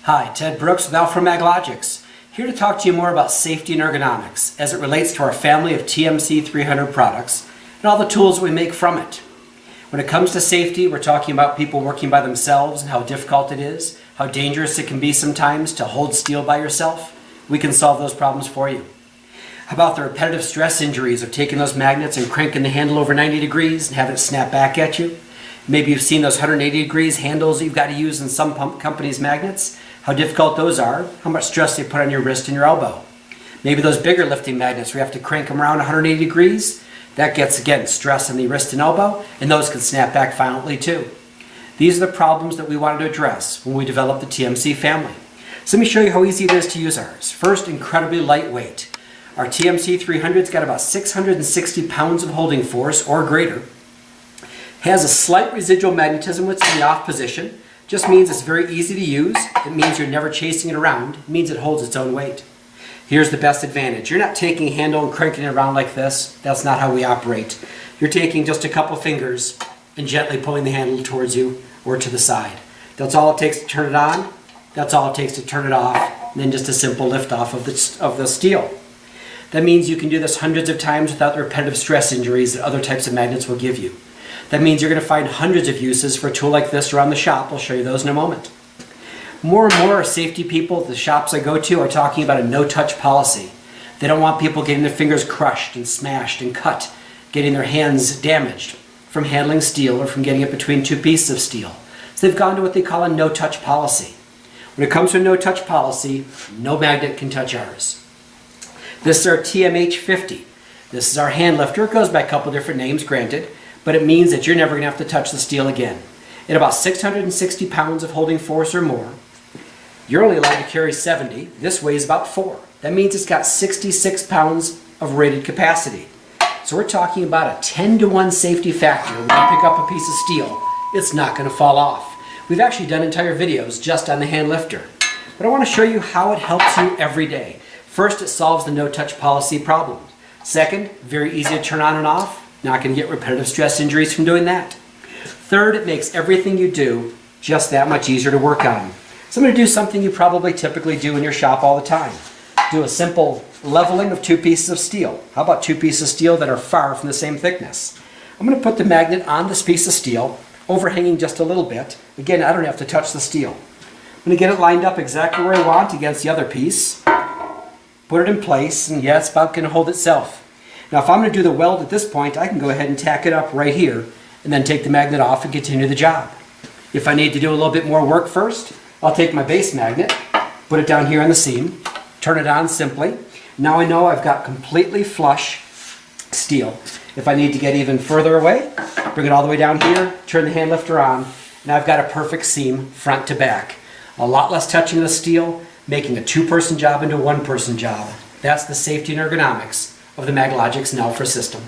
Hi, Ted Brooks with Alfra TMC, here to talk to you more about safety and ergonomics as it relates to our family of TMC 300 products and all the tools we make from it. When it comes to safety, we're talking about people working by themselves and how difficult it is, how dangerous it can be sometimes to hold steel by yourself. We can solve those problems for you. How about the repetitive stress injuries of taking those magnets and cranking the handle over 90 degrees and having it snap back at you? Maybe you've seen those 180 degrees handles that you've got to use in some companies' magnets, how difficult those are, how much stress they put on your wrist and your elbow. Maybe those bigger lifting magnets where you have to crank them around 180 degrees, that gets, again, stress on the wrist and elbow, and those can snap back violently too. These are the problems that we wanted to address when we developed the TMC family. So let me show you how easy it is to use ours. First, incredibly lightweight. Our TMC 300's got about 660 pounds of holding force or greater. Has a slight residual magnetism when it's in the off position. Just means it's very easy to use. It means you're never chasing it around. It means it holds its own weight. Here's the best advantage. You're not taking a handle and cranking it around like this. That's not how we operate. You're taking just a couple fingers and gently pulling the handle towards you or to the side. That's all it takes to turn it on. That's all it takes to turn it off. And then just a simple lift off of the steel. That means you can do this hundreds of times without the repetitive stress injuries that other types of magnets will give you. That means you're going to find hundreds of uses for a tool like this around the shop. I'll show you those in a moment. More and more safety people at the shops I go to are talking about a no-touch policy. They don't want people getting their fingers crushed and smashed and cut, getting their hands damaged from handling steel or from getting it between two pieces of steel. So they've gone to what they call a no-touch policy. When it comes to a no-touch policy, no magnet can touch ours. This is our TMH50. This is our hand lifter. It goes by a couple different names, granted, but it means that you're never going to have to touch the steel again. At about 660 pounds of holding force or more, you're only allowed to carry 70. This weighs about 4. That means it's got 66 pounds of rated capacity. So we're talking about a 10-to-1 safety factor. When you pick up a piece of steel, it's not going to fall off. We've actually done entire videos just on the hand lifter. But I want to show you how it helps you every day. First, it solves the no-touch policy problem. Second, very easy to turn on and off. Not going to get repetitive stress injuries from doing that. Third, it makes everything you do just that much easier to work on. So I'm going to do something you probably typically do in your shop all the time. Do a simple leveling of two pieces of steel. How about two pieces of steel that are far from the same thickness? I'm going to put the magnet on this piece of steel, overhanging just a little bit. Again, I don't have to touch the steel. I'm going to get it lined up exactly where I want against the other piece. Put it in place, and yeah, it's about going to hold itself. Now, if I'm going to do the weld at this point, I can go ahead and tack it up right here and then take the magnet off and continue the job. If I need to do a little bit more work first, I'll take my base magnet, put it down here on the seam, turn it on simply. Now I know I've got completely flush steel. If I need to get even further away, bring it all the way down here, turn the hand lifter on, and I've got a perfect seam front to back. A lot less touching of the steel, making a two-person job into a one-person job. That's the safety and ergonomics of the MagLogix and Alfra system.